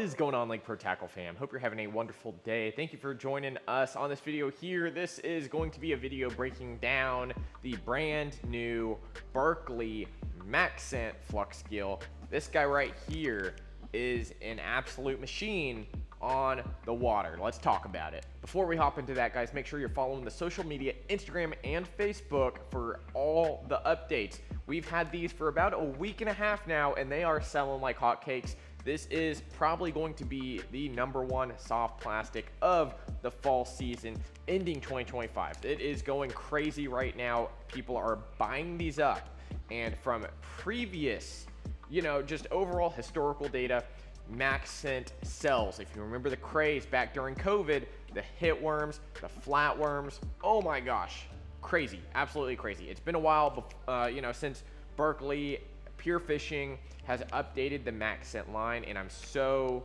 What is going on, Lake Pro Tackle fam? Hope you're having a wonderful day. Thank you for joining us on this video here. This is going to be a video breaking down the brand new Berkley Maxscent Flux Gill. This guy right here is an absolute machine on the water. Let's talk about it. Before we hop into that, guys, make sure you're following the social media, Instagram and Facebook for all the updates. We've had these for about a week and a half now, and they are selling like hotcakes. This is probably going to be the #1 soft plastic of the fall season ending 2025. It is going crazy right now. People are buying these up, and from previous, just overall historical data, Maxscent sells. If you remember the craze back during COVID, the hit worms, the flatworms, oh my gosh, crazy, absolutely crazy. It's been a while, since Berkley Pure Fishing has updated the Maxscent line, and I'm so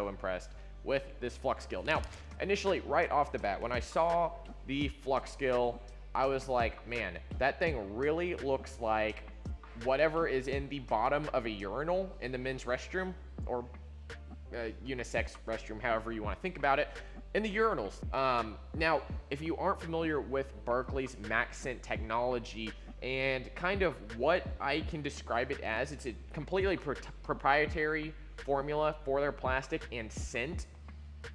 impressed with this Flux Gill. Now, initially, right off the bat, when I saw the Flux Gill, I was like, man, that thing really looks like whatever is in the bottom of a urinal in the men's restroom, or unisex restroom, however you want to think about it, in the urinals. Now, if you aren't familiar with Berkley's Maxscent technology and kind of what I can describe it as, it's a completely proprietary formula for their plastic and scent,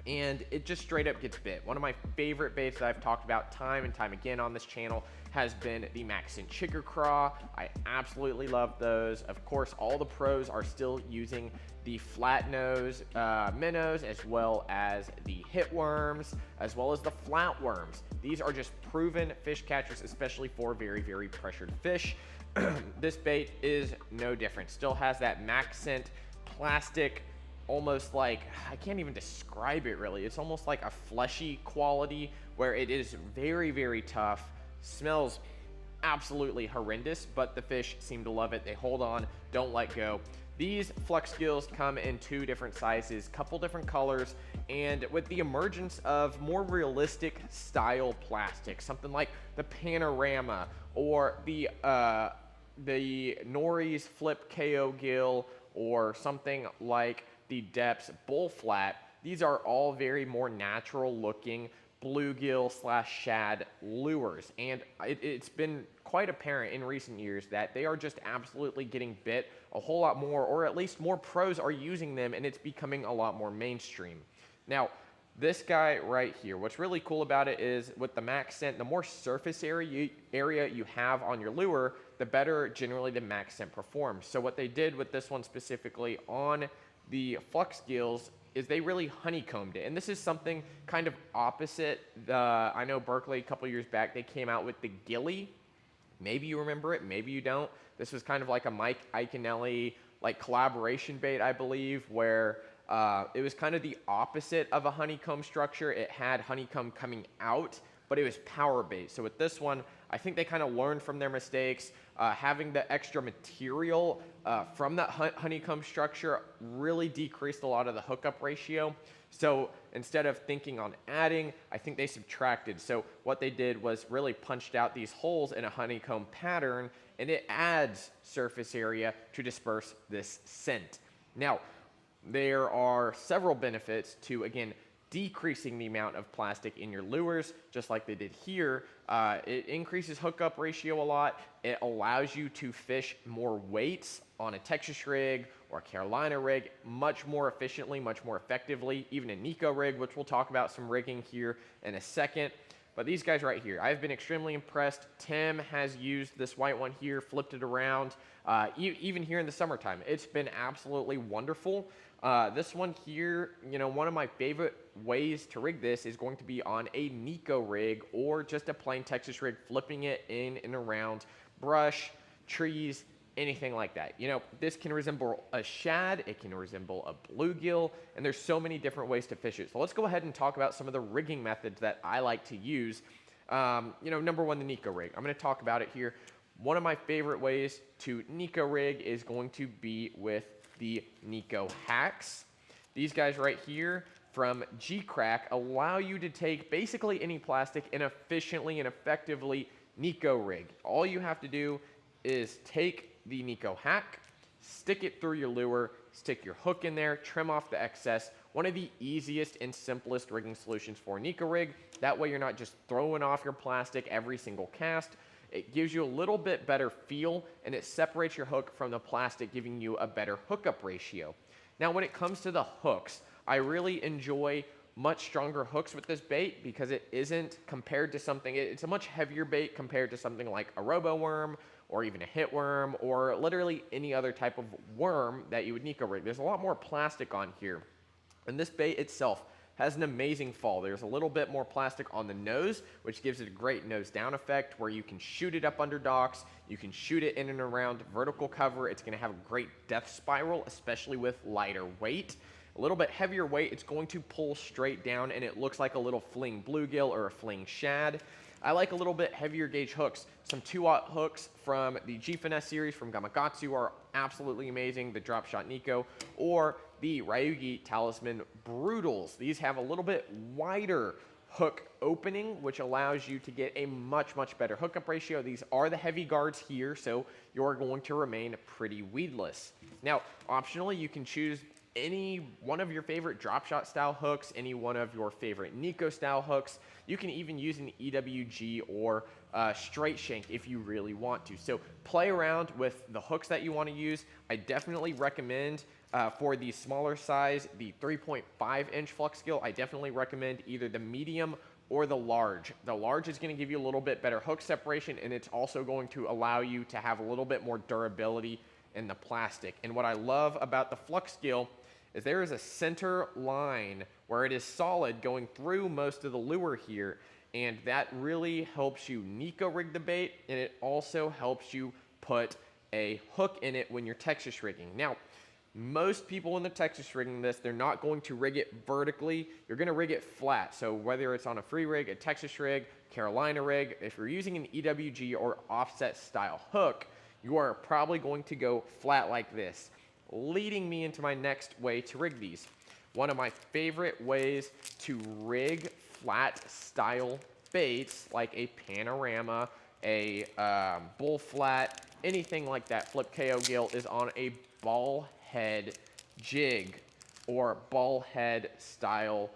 and it just straight up gets bit. One of my favorite baits that I've talked about time and time again on this channel has been the Maxscent Chigger Craw. I absolutely love those. Of course, all the pros are still using the flat nose minnows, as well as the hit worms, as well as the flatworms. These are just proven fish catchers, especially for very, very pressured fish. This bait is no different. Still has that Maxscent plastic, almost like, I can't even describe it really. It's almost like a fleshy quality where it is very, very tough. Smells absolutely horrendous, but the fish seem to love it. They hold on, don't let go. These Flux Gills come in 2 different sizes, couple different colors, and with the emergence of more realistic style plastic, something like the Panorama or the Nori's Flip KO Gill, or something like the Depths Bull Flat. These are all very more natural looking bluegill / shad lures, and it's been quite apparent in recent years that they are just absolutely getting bit a whole lot more, or at least more pros are using them, and it's becoming a lot more mainstream. Now, this guy right here, what's really cool about it is with the Maxscent, the more surface area you have on your lure, the better generally the Maxscent performs. So what they did with this one specifically on the Flux Gills is they really honeycombed it. And this is something kind of opposite. I know Berkley a couple years back, they came out with the Gilly. Maybe you remember it, maybe you don't. This was kind of like a Mike Iaconelli like collaboration bait, I believe, where it was kind of the opposite of a honeycomb structure. It had honeycomb coming out, but it was power bait. So with this one, I think they kind of learned from their mistakes. Having the extra material from that honeycomb structure really decreased a lot of the hookup ratio. So instead of thinking on adding, I think they subtracted. So what they did was really punched out these holes in a honeycomb pattern, and it adds surface area to disperse this scent. Now, there are several benefits to, again, decreasing the amount of plastic in your lures, just like they did here. It increases hookup ratio a lot. It allows you to fish more weights on a Texas rig or a Carolina rig much more efficiently, much more effectively, even a Nico rig, which we'll talk about some rigging here in a second. But these guys right here, I've been extremely impressed. Tim has used this white one here, flipped it around, even here in the summertime. It's been absolutely wonderful. This one here, one of my favorite ways to rig this is going to be on a Nico rig or just a plain Texas rig, flipping it in and around brush, trees, anything like that. This can resemble a shad, it can resemble a bluegill, and there's so many different ways to fish it. So let's go ahead and talk about some of the rigging methods that I like to use. #1, the Nico rig. I'm going to talk about it here. One of my favorite ways to Nico rig is going to be with the Nico hacks. These guys right here from G-Crack allow you to take basically any plastic and efficiently and effectively Nico rig. All you have to do is take the Nico hack, stick it through your lure, stick your hook in there, trim off the excess. One of the easiest and simplest rigging solutions for Nico rig. That way you're not just throwing off your plastic every single cast. It gives you a little bit better feel, and it separates your hook from the plastic, giving you a better hookup ratio. Now, when it comes to the hooks, I really enjoy much stronger hooks with this bait because it isn't compared to something, it's a much heavier bait compared to something like a robo worm or even a hit worm or literally any other type of worm that you would Nico rig. There's a lot more plastic on here. And this bait itself has an amazing fall. There's a little bit more plastic on the nose, which gives it a great nose down effect where you can shoot it up under docks, you can shoot it in and around vertical cover. It's gonna have a great depth spiral, especially with lighter weight. A little bit heavier weight, it's going to pull straight down and it looks like a little fling bluegill or a fling shad. I like a little bit heavier gauge hooks. Some 2-aught hooks from the G-Finesse series from Gamakatsu are absolutely amazing. The Drop Shot Nico or the Ryugi Talisman Brutals. These have a little bit wider hook opening, which allows you to get a much, much better hookup ratio. These are the heavy guards here, so you're going to remain pretty weedless. Now, optionally, you can choose any one of your favorite drop shot style hooks, any one of your favorite Nico style hooks. You can even use an EWG or straight shank if you really want to. So play around with the hooks that you want to use. I definitely recommend for the smaller size, the 3.5 inch Flux Gill, I definitely recommend either the medium or the large. The large is going to give you a little bit better hook separation, and it's also going to allow you to have a little bit more durability in the plastic. And what I love about the Flux Gill is there is a center line where it is solid going through most of the lure here, and that really helps you Nico rig the bait, and it also helps you put a hook in it when you're Texas rigging. Now, most people in the Texas rigging this, they're not going to rig it vertically. You're going to rig it flat. So whether it's on a free rig, a Texas rig, Carolina rig, if you're using an EWG or offset style hook, you are probably going to go flat like this, leading me into my next way to rig these. One of my favorite ways to rig flat style baits like a panorama, a bull flat, anything like that, flip KO gill, is on a ball head jig or ball head style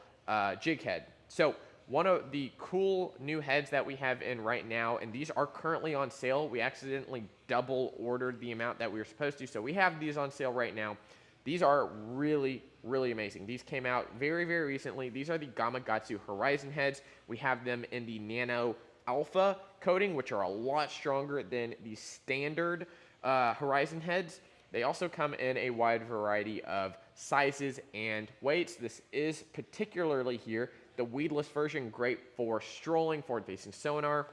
jig head. So one of the cool new heads that we have in right now, and these are currently on sale. We accidentally double ordered the amount that we were supposed to, so we have these on sale right now. These are really, really amazing. These came out very, very recently. These are the Gamakatsu Horizon heads. We have them in the Nano Alpha coating, which are a lot stronger than the standard Horizon heads. They also come in a wide variety of sizes and weights. This is particularly here the weedless version, great for strolling, forward-facing sonar,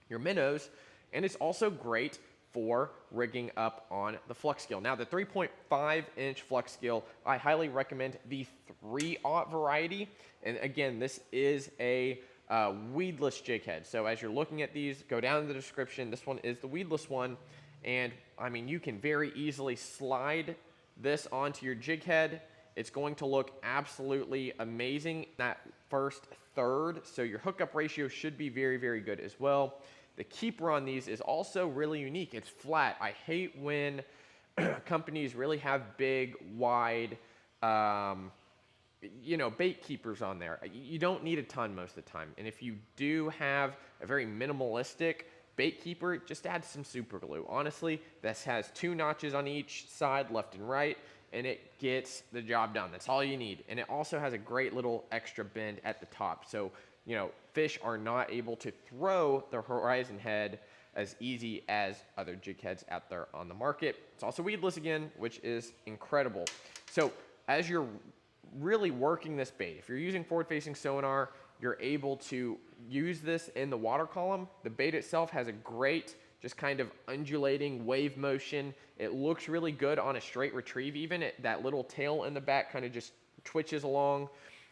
your minnows, and it's also great for rigging up on the Flux Gill. Now, the 3.5 inch Flux Gill, I highly recommend the 3/0 variety. And again, this is a weedless jig head. So as you're looking at these, go down in the description. This one is the weedless one. And I mean, you can very easily slide this onto your jig head. It's going to look absolutely amazing that first third. So your hookup ratio should be very, very good as well. The keeper on these is also really unique. It's flat. I hate when companies really have big, wide, bait keepers on there. You don't need a ton most of the time. And if you do have a very minimalistic bait keeper, just add some super glue. Honestly, this has 2 notches on each side, left and right, and it gets the job done. That's all you need. And it also has a great little extra bend at the top. So, fish are not able to throw the Horizon head as easy as other jig heads out there on the market. It's also weedless again, which is incredible. So as you're really working this bait, if you're using forward-facing sonar, you're able to use this in the water column. The bait itself has a great, just kind of undulating wave motion. It looks really good on a straight retrieve even. That little tail in the back kind of just twitches along.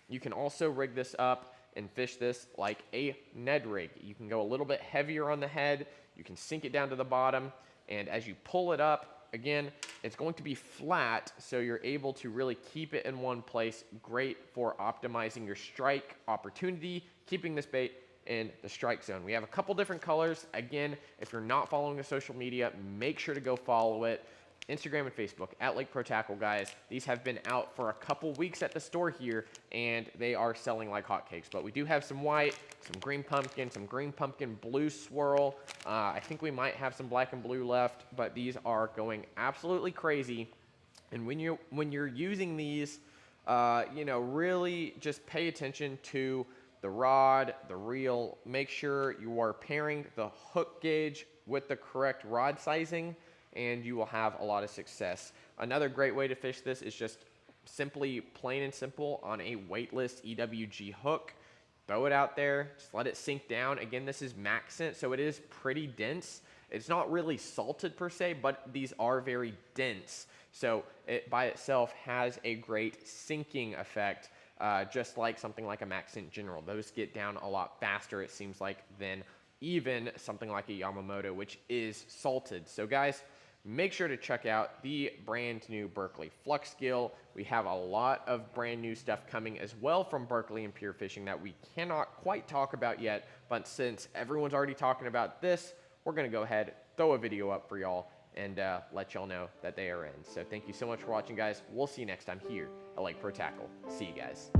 You can also rig this up and fish this like a Ned rig. You can go a little bit heavier on the head. You can sink it down to the bottom. And as you pull it up, again, it's going to be flat, so you're able to really keep it in one place. Great for optimizing your strike opportunity, keeping this bait in the strike zone. We have a couple different colors. Again, if you're not following the social media, make sure to go follow it. Instagram and Facebook at Lake Pro Tackle, guys. These have been out for a couple weeks at the store here, and they are selling like hotcakes. But we do have some white, some green pumpkin blue swirl. I think we might have some black and blue left, but these are going absolutely crazy. And when you're using these, you know, really just pay attention to the rod, the reel. Make sure you are pairing the hook gauge with the correct rod sizing, and you will have a lot of success. Another great way to fish this is just simply plain and simple on a weightless EWG hook. Throw it out there, just let it sink down. Again, this is Maxscent, so it is pretty dense. It's not really salted per se, but these are very dense. So it by itself has a great sinking effect, just like something like a Maxscent General. Those get down a lot faster, it seems like, than even something like a Yamamoto, which is salted. So guys, make sure to check out the brand new Berkley Flux Gill. We have a lot of brand new stuff coming as well from Berkley and Pure Fishing that we cannot quite talk about yet, but since everyone's already talking about this, we're gonna go ahead, throw a video up for y'all, and let y'all know that they are in. So thank you so much for watching, guys. We'll see you next time here at Lake Pro Tackle. See you guys.